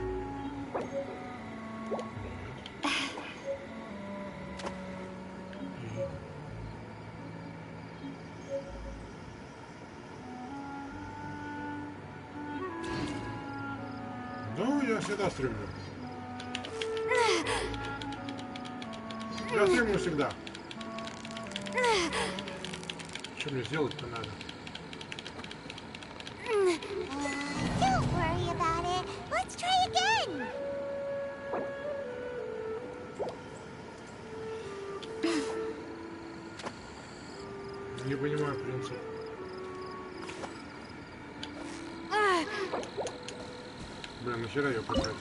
Ну, я всегда стримлю. Я стримлю всегда. Что мне сделать-то надо? Don't worry about it. Let's try again. Не понимаю принцип. Блин, нахера я потратил?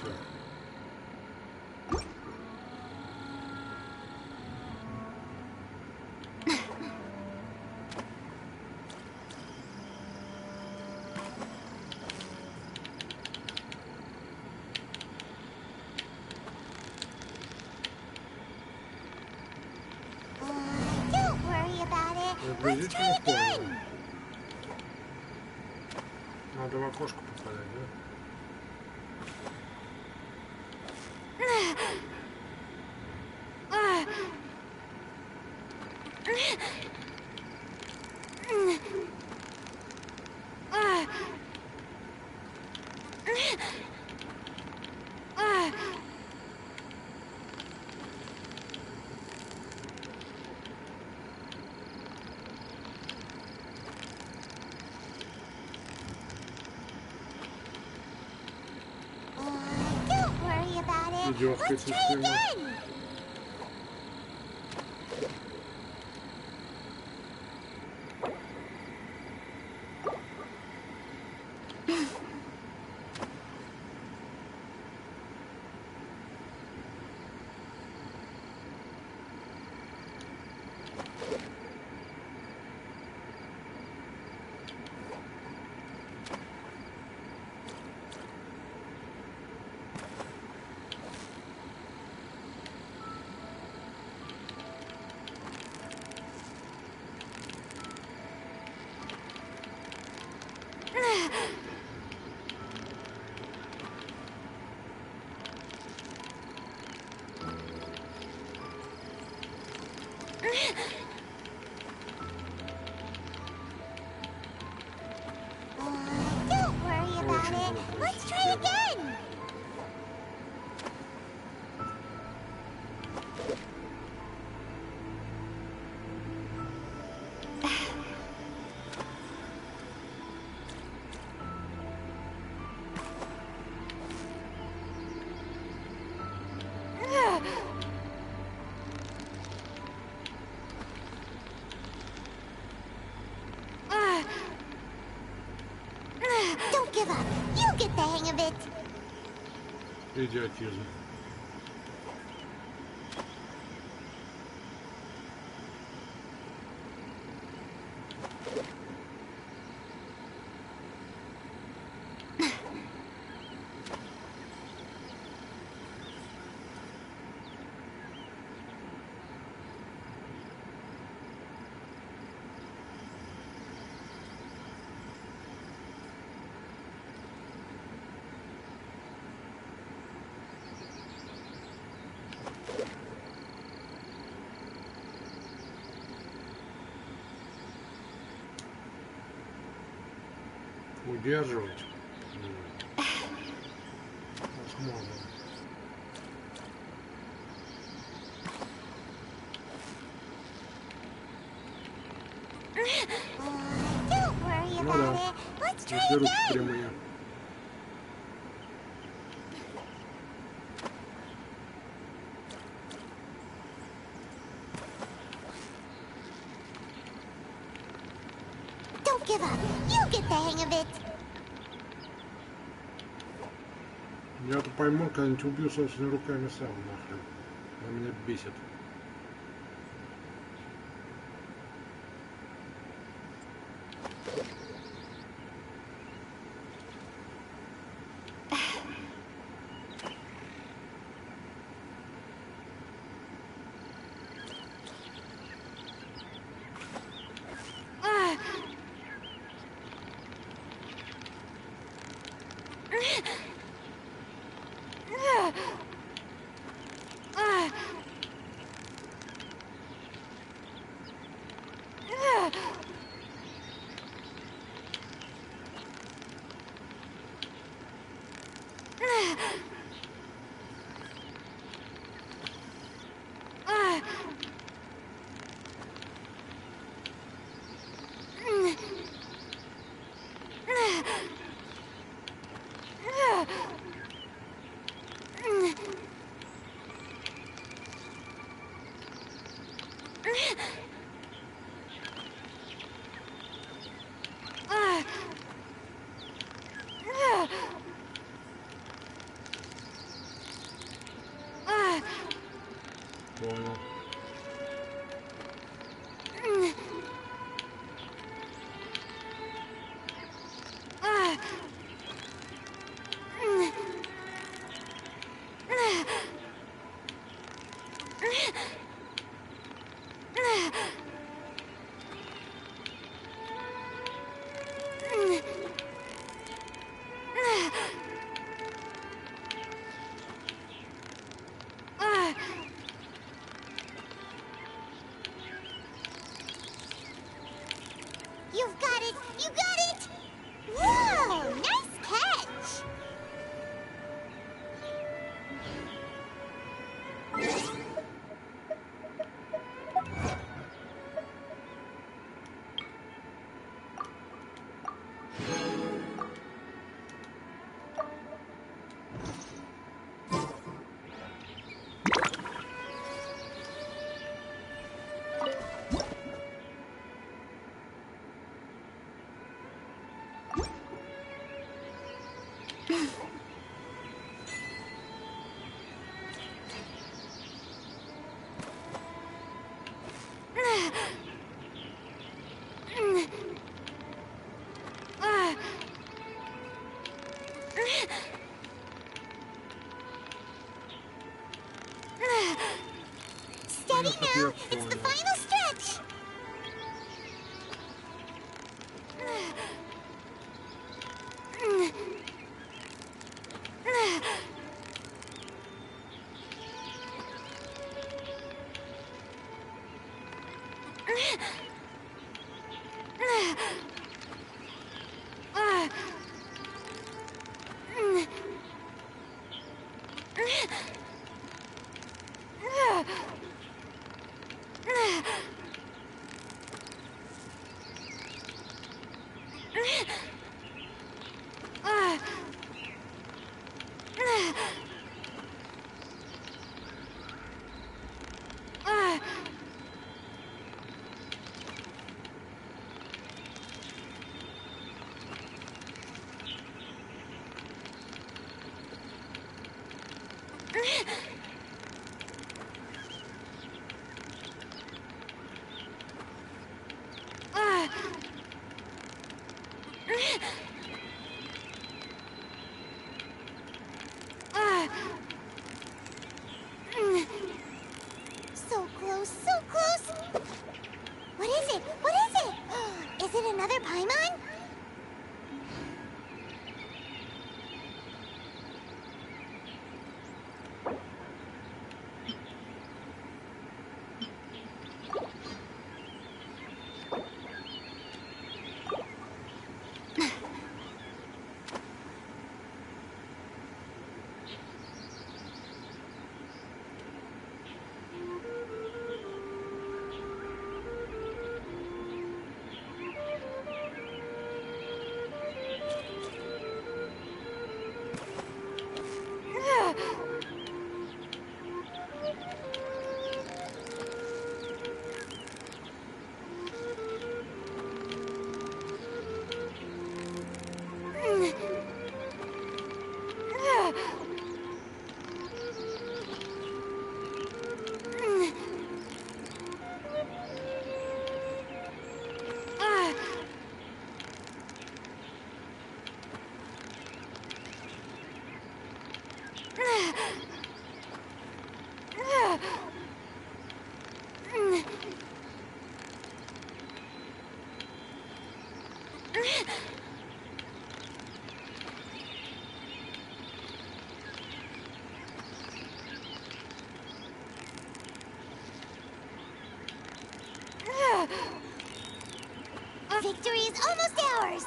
Don't worry about it. Let's try again. Надо в окошко попадать, да? жесткая система. Don't worry about it. Let's try again. Don't give up. You'll get the hang of it. Идиотизм. Удерживать. Возможно. Don't worry Ну about да. it. Let's try Если руки again. прямые. Don't give up. You'll get the hang of it. Я-то пойму, когда-нибудь убью собственными руками сам нахрен. Она меня бесит. Steady now! It's the final stretch! So close, so close! What is it? What is it? Is it another Paimon? Victory is almost ours!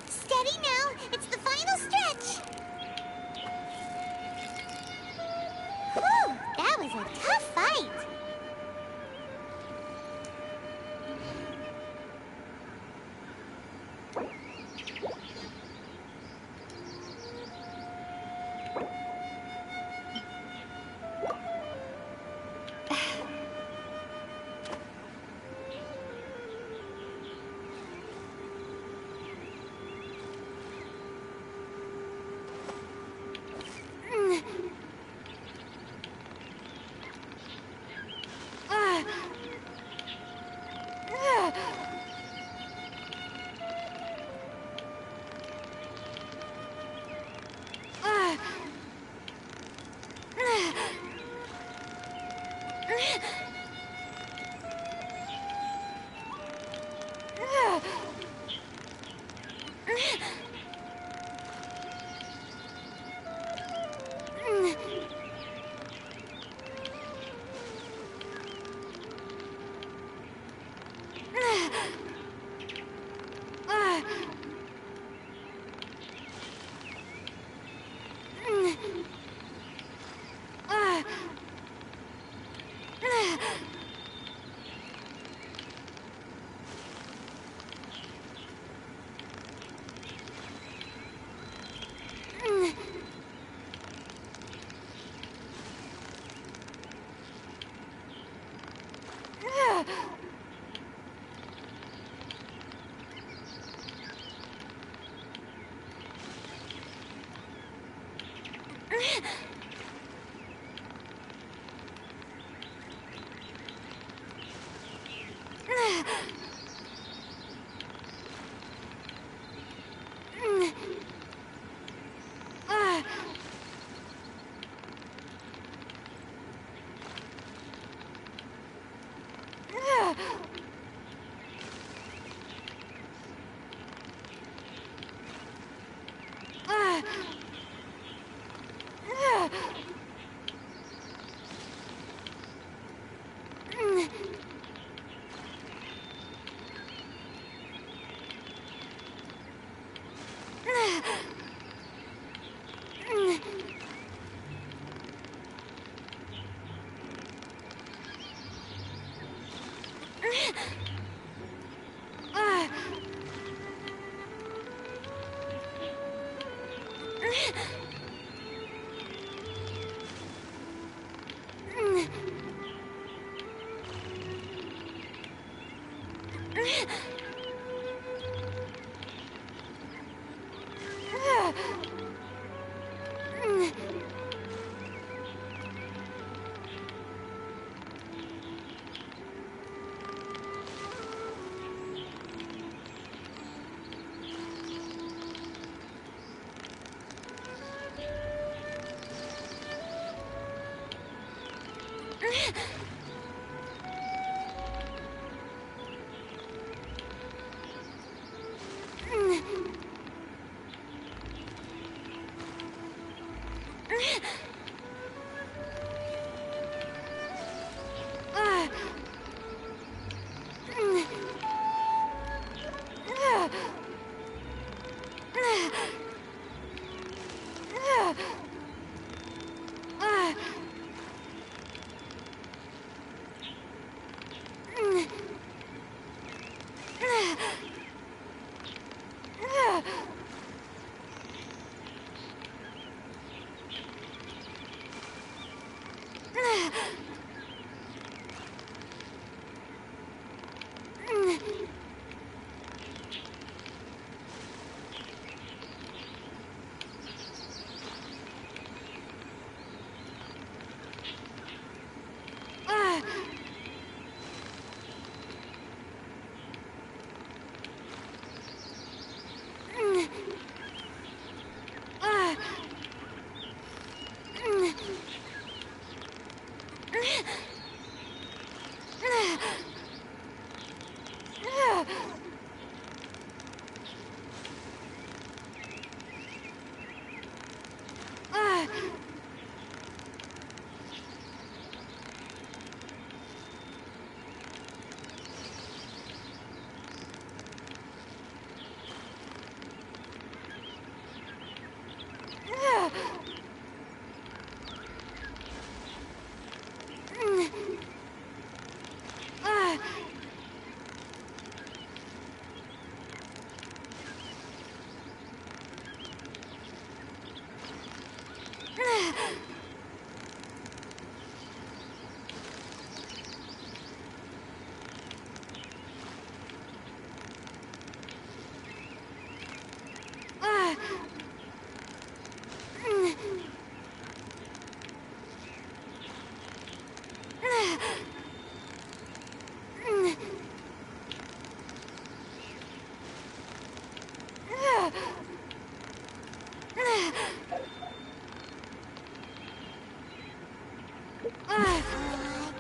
Steady now! It's the final stretch! Whew! That was a tough fight!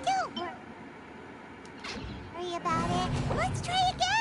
Don't worry about it. Let's try again.